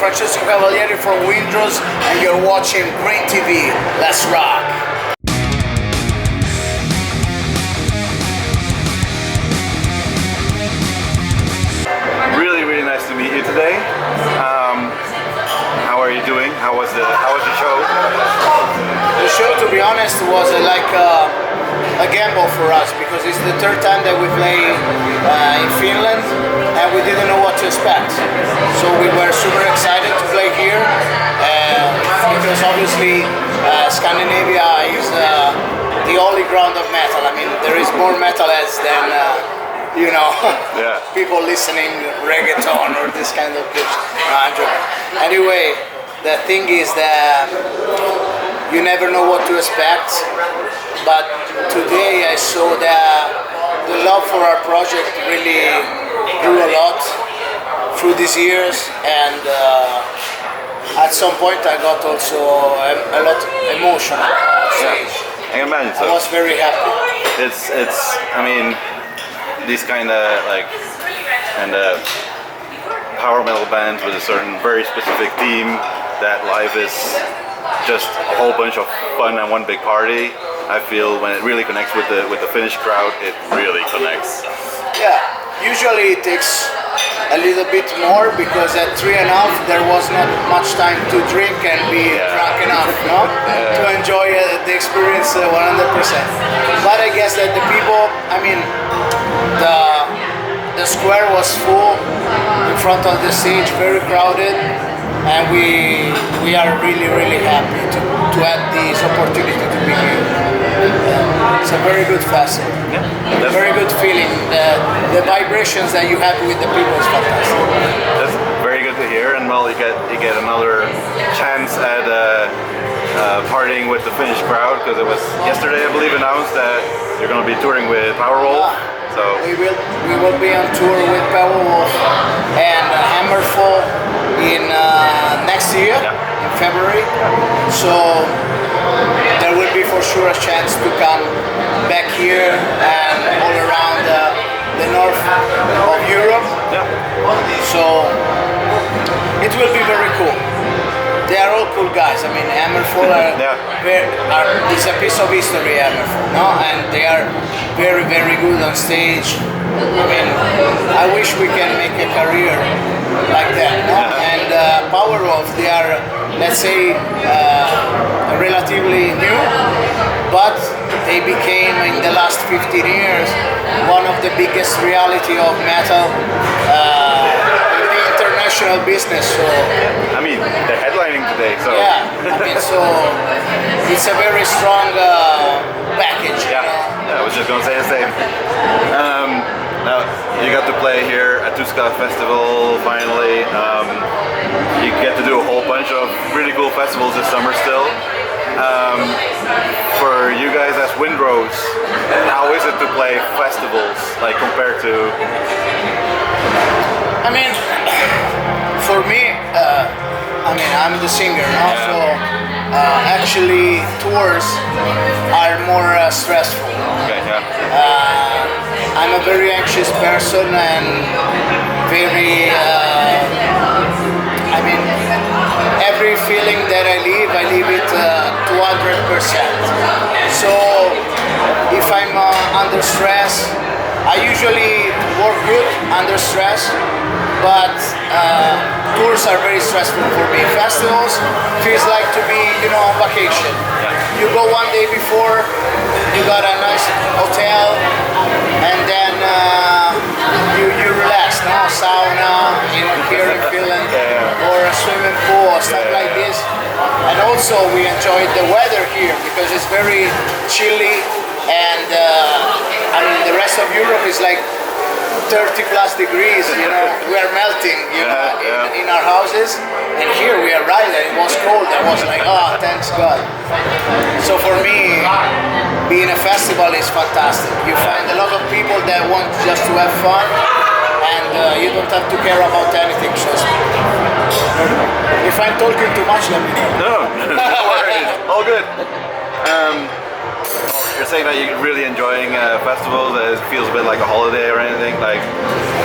Francesco Cavalierie from Windrose, and you're watching GRIMM TV. Let's rock! Really, really nice to meet you today. How are you doing? How was the show? The show, to be honest, was like a gamble for us because it's the third time that we play in Finland and we didn't know what to expect. So we were super excited to play here because obviously Scandinavia is the holy ground of metal. I mean, there is more metalheads than people listening reggaeton or this kind of bitch. No, I'm joking. Anyway, the thing is that you never know what to expect, but today I saw that the love for our project really grew a lot through these years, and at some point I got also a lot emotional. Yeah, I can imagine. So I was very happy. It's I mean, these kind of power metal bands with a certain very specific theme, that life is just a whole bunch of fun and one big party. I feel when it really connects with the Finnish crowd, it really connects. Yeah, usually it takes a little bit more because at 3.5 there was not much time to drink and be drunk enough, no? To enjoy the experience 100%. But I guess that the people, I mean, the square was full in front of the stage, very crowded, and we are really, really happy to have this opportunity to be here. It's a very good festival. Yeah, a very good feeling. The vibrations that you have with the people is fantastic. That's very good to hear, and well, you get another chance at partying with the Finnish crowd, because it was yesterday, I believe, announced that you're going to be touring with Powerwolf. So we will be on tour with Powerwolf and Hammerfall in next year in February. So there will be for sure a chance to come back here and all around the north of Europe. So it will be very cool. They are all cool guys. I mean, Hammerfall is a piece of history, Hammerfall, no? And they are very, very good on stage. I mean, I wish we can make a career like that, no? And Powerwolf, they are, let's say, relatively new, but they became, in the last 15 years, one of the biggest reality of metal in the international business. So I mean, they're headlining today, so yeah, I mean, so it's a very strong package. Yeah, I was just gonna say the same. Now you got to play here at Tuska Festival finally. You get to do a whole bunch of really cool festivals this summer still. For you guys as Windrose, how is it to play festivals, like compared to? I mean, for me, I'm the singer, no? So actually tours are more stressful. Okay, I'm a very anxious person and very, every feeling that I leave it 200%. So if I'm under stress, I usually work good under stress, but tours are very stressful for me. Festivals feels like to be, on vacation. You go one day before, you got a nice hotel, and then you relax, no? Sauna here in Finland, or a swimming pool, or stuff like this. And also we enjoyed the weather here because it's very chilly, and the rest of Europe is like 30 plus degrees, we are melting, in our houses, and here we arrived and it was cold. I was like, oh, thanks God. So for me, being a festival is fantastic. You find a lot of people that want just to have fun, and you don't have to care about anything. So if I'm talking too much, let me know. No worries, all good. you're saying that you're really enjoying festivals. That it feels a bit like a holiday or anything. Like,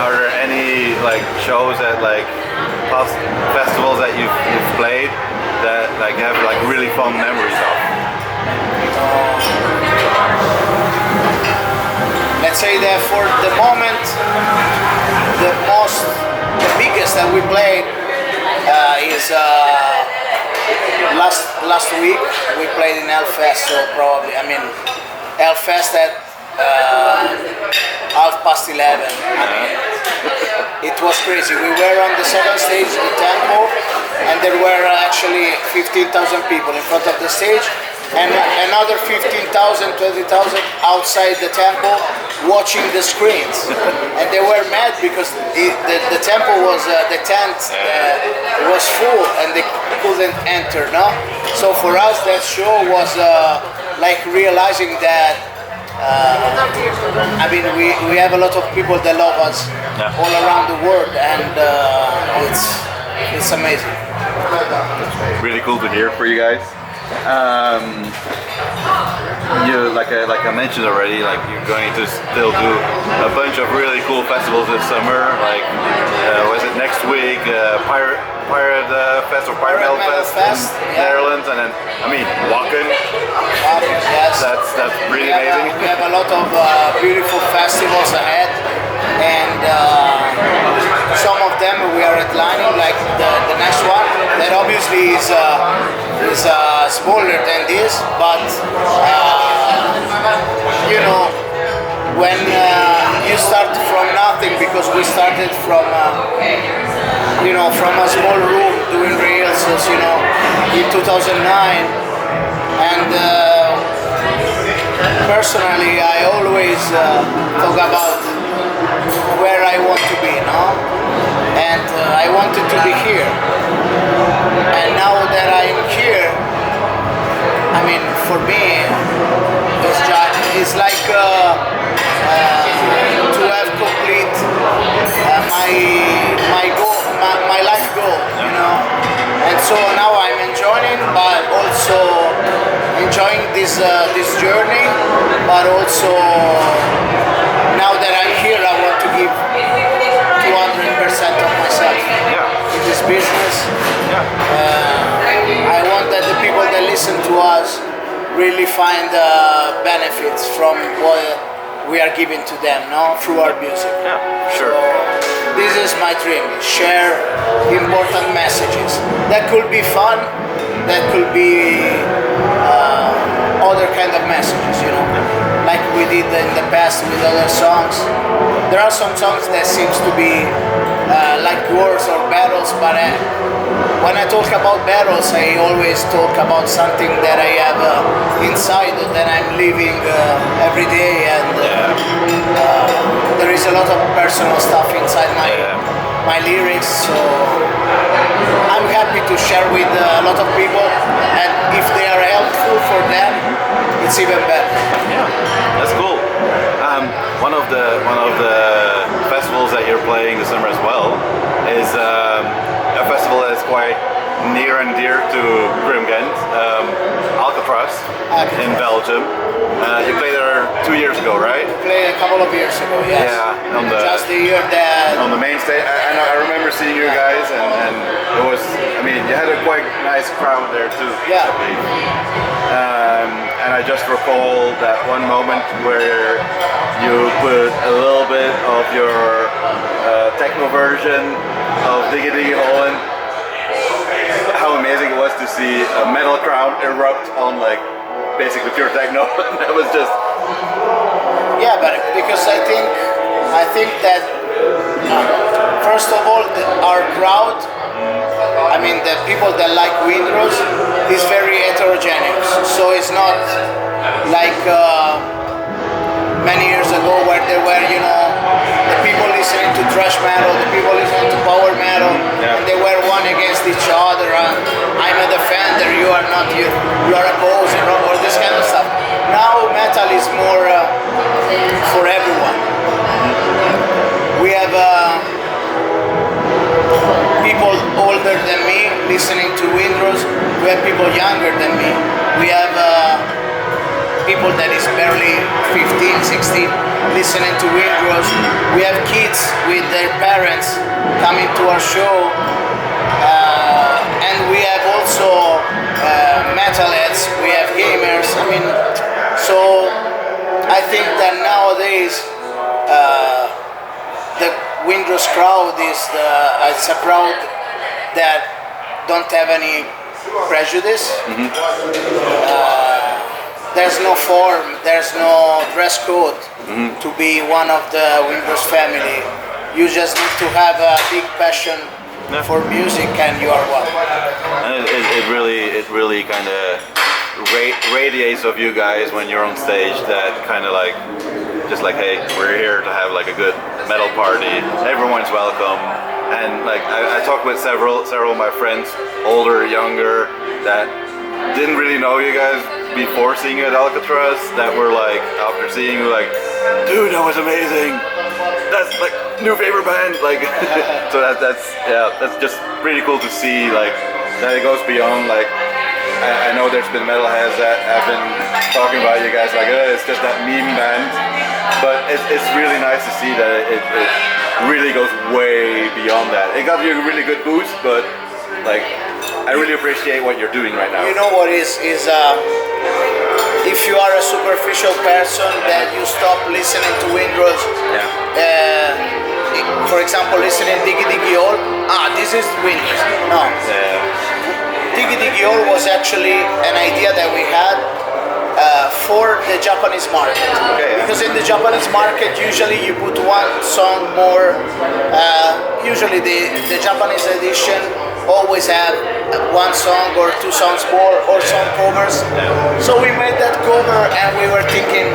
are there any like shows at like past festivals that you've played that like have like really fun memories of? Let's say that for the moment, the biggest that we played is last week. We played in Hellfest, so probably Hellfest at 11:30. It was crazy. We were on the second stage, the tempo, and there were actually 15,000 people in front of the stage, and another 15,000, 20,000 outside the temple watching the screens. And they were mad because the temple was, the tent was full and they couldn't enter, no? So for us that show was like realizing that we have a lot of people that love us all around the world, and it's amazing. Really cool to hear for you guys. You like I mentioned already, like you're going to still do a bunch of really cool festivals this summer. Like was it next week? Pirate Fest or Pirate Metal Fest in Netherlands, and then Wacken. Yes. That's really amazing. We have a lot of beautiful festivals ahead, and some of them we are headlining, like the next one that obviously is smaller than this, but you know, when you start from nothing, because we started from from a small room doing rehearsals, in 2009, and personally I always talk about where I want to be, and I wanted to be here, and now that I'm here, for me it's like to have complete my goal, my life goal, and so now I'm enjoying, but also enjoying this journey, but also now that I'm here I want to give 200% of myself in this business. I want that the people that listen to us really find benefits from what we are giving to them, through our music. Yeah, sure. So this is my dream: share important messages. That could be fun. That could be other kind of messages, like we did in the past with other songs. There are some songs that seems to be like wars or battles, but when I talk about battles, I always talk about something that I have inside that I'm living every day, and there is a lot of personal stuff inside my lyrics, so I'm happy to share with a lot of people, and if they are helpful for them, it's even better. Yeah, that's cool. One of the festivals that you're playing this summer as well is a festival that is quite near and dear to GRIMM Alcatraz in Belgium. You played there 2 years ago, right? We played a couple of years ago, yes. Yeah, just the year that on the main stage. I remember seeing you guys, and it was. You had a quite nice crowd there too. Yeah. And I just recall that one moment where you put a little bit of your techno version of Diggy Diggy Holland. How amazing it was to see a metal crowd erupt on like basically pure techno. That was just but because I think that first of all our crowd, the people that like Windrose is very heterogeneous, so it's not like many years ago where there were the people listening to thrash metal, the people listening to power metal, and they were one against each other, and I'm a defender, you are not, you are opposing, or this kind of stuff. Now metal is more for everyone. We have people older than me listening to Windrose, we have people younger than me, we have people people that is barely 15, 16 listening to Windrose. We have kids with their parents coming to our show, and we have also metalheads, we have gamers. I mean, so I think that nowadays the Windrose crowd it's a crowd that don't have any prejudice. There's no form, there's no dress code to be one of the Windrose family. You just need to have a big passion for music, and you are one. And it really kind of radiates of you guys when you're on stage. That kind of like, just like, hey, we're here to have like a good metal party. Everyone's welcome. And like I talked with several of my friends, older, younger, that didn't really know you guys before seeing you at Alcatraz, that were like, after seeing you, like, dude, that was amazing. That's like new favorite band. Like, so that's just pretty cool to see. Like that it goes beyond. Like I know there's been metalheads that have been talking about you guys like, it's just that meme band. But it's really nice to see that it really goes way beyond that. It got you a really good boost, but like I really appreciate what you're doing right now. You know what is if you are a superficial person that you stop listening to Windrose, for example, listening Diggy Diggy All, this is Windrose. No. Diggy Diggy All was actually an idea that we had for the Japanese market. Because in the Japanese market, usually you put one song more. Usually the Japanese edition always have one song or two songs more, or some covers. So we made that cover, and we were thinking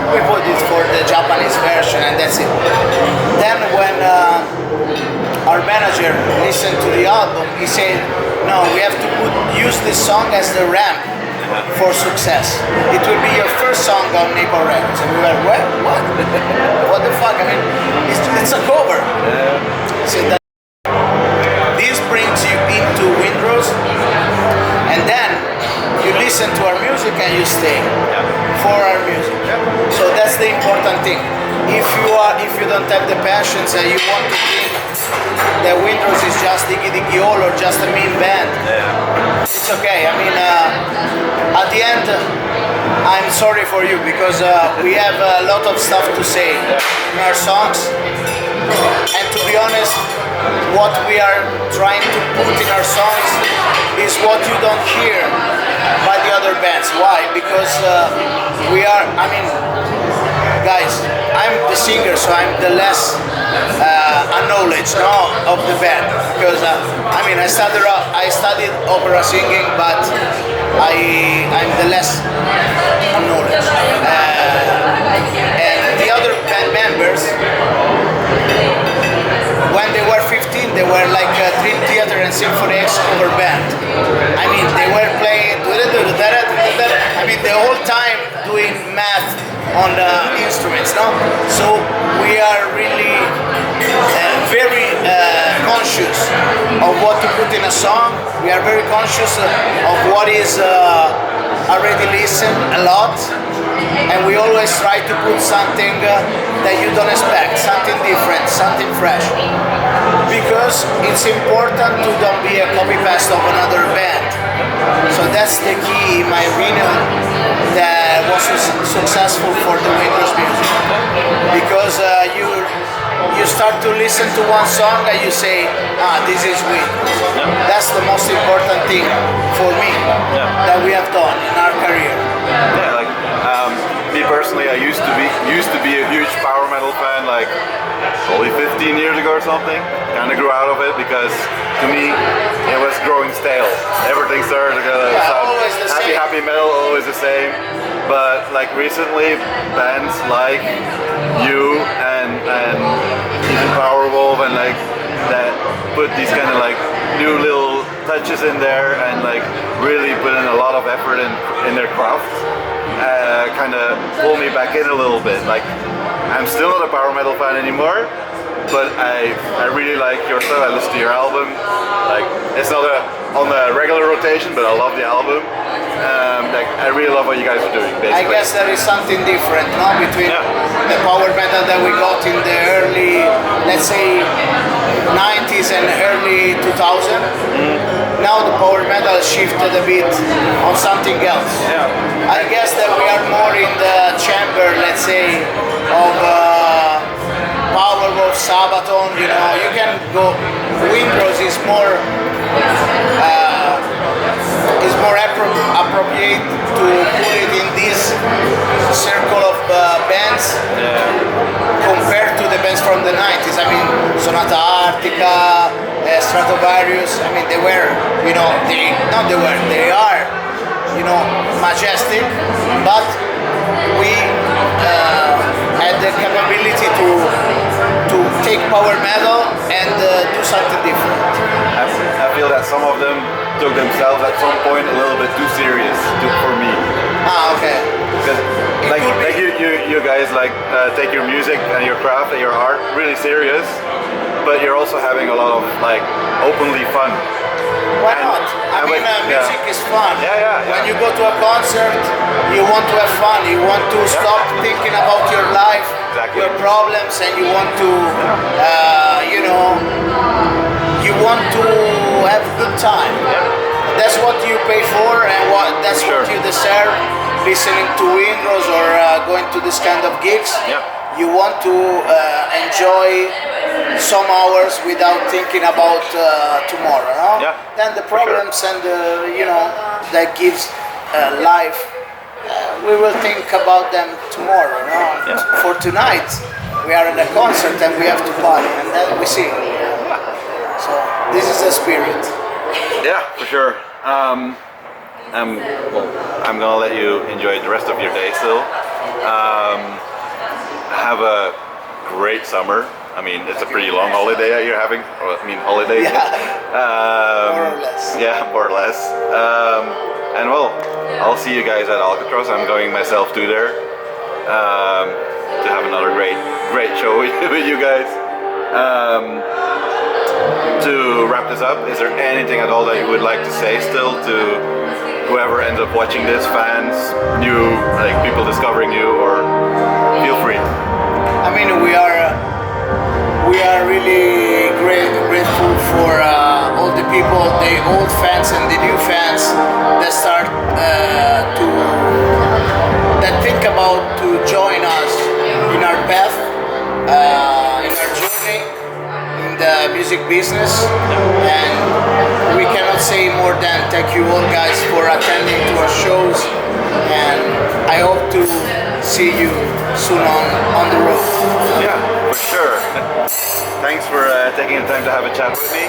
we put it for the Japanese version, and that's it. Then when our manager listened to the album, he said, no, we have to use this song as the ramp for success. It will be your first song on Napalm Records. And we were like, what? What the fuck? I mean, it's a cover. So that this brings you into Windrose, and then you listen to our music and you stay for our music. So that's the important thing. If you don't have the passions and you want to think that Windrose is just Diggy Diggy All or just a mean band, it's okay. I mean, at the end, I'm sorry for you, because we have a lot of stuff to say in our songs, and to be honest, what we are trying to put in our songs is what you don't hear by the other bands. Why? Because we are, I mean, guys, I'm the singer, so I'm the less knowledge of the band, because I mean, I studied opera singing, but I'm the less knowledge. And the other band members, when they were 15, they were like a Dream Theater and Symphony X cover band. I mean, they were playing, I mean, the whole time doing math on the instruments, no? So we are really very conscious of what to put in a song. We are very conscious of what is already listened a lot, and we always try to put something that you don't expect, something different, something fresh, because it's important to don't be a copy-paste of another band. So that's the key, in my opinion, that was successful for the Windrose music, because you start to listen to one song and you say, this is Windrose. That's the most important thing for me that we have done in our career. Yeah, like me personally, I used to be a huge power metal fan, like probably 15 years ago or something. Kind of grew out of it because to me it was growing stale. Everything started to sound happy metal, always the same. But like recently, bands like you and even Powerwolf and like that put these kind of like new little touches in there and like really put in a lot of effort in their craft. Kind of pull me back in a little bit. Like I'm still not a power metal fan anymore, but I really like your stuff. I listen to your album. Like it's not a on the regular rotation, but I love the album. Like, I really love what you guys are doing. Basically. I guess there is something different, no, between the power metal that we got in the early, let's say, 90s and early 2000. Now the power metal shifted a bit on something else. Yeah. I guess that we are more in the chamber, let's say, of Powerwolf, Sabaton. You know, you can go. Windrose is more appropriate to put it in this circle of bands compared to the bands from the 90s. I mean, Sonata Arctica, Stratovarius. I mean, they were, you know, they are, you know, majestic, but we had the capability to take power metal and do something different. I feel that some of them took themselves at some point a little bit too serious for me. Ah, okay. Because like you guys like take your music and your craft and your art really serious, but you're also having a lot of like openly fun. Why not? I mean, music is fun. Yeah. When you go to a concert, you want to have fun. You want to stop thinking about your life, your problems, and you want to, you know, you want to have a good time. That's what you pay for, and that's what you deserve. Listening to Windrose or going to this kind of gigs, you want to enjoy some hours without thinking about tomorrow. No? Then the problems and you know that gives life, we will think about them tomorrow. No? For tonight, we are at a concert and we have to party, and then we sing. So this is the spirit. Yeah, for sure. I'm gonna let you enjoy the rest of your day still. Have a great summer. I mean, it's a pretty long holiday that you're having. I mean, holiday. More or less. Yeah, more or less. And well, I'll see you guys at Alcatraz. I'm going myself to there to have another great show with you guys. To wrap this up, is there anything at all that you would like to say still to whoever ends up watching this, fans, new, like people discovering you, or feel free. I mean, we are really grateful for all the people, the old fans and the new fans that start that think about to join us in our path, in our journey in the music business, and we cannot say more than thank you all guys for attending to our shows, and I hope to see you soon on the road. Yeah, for sure. Thanks for taking the time to have a chat with me.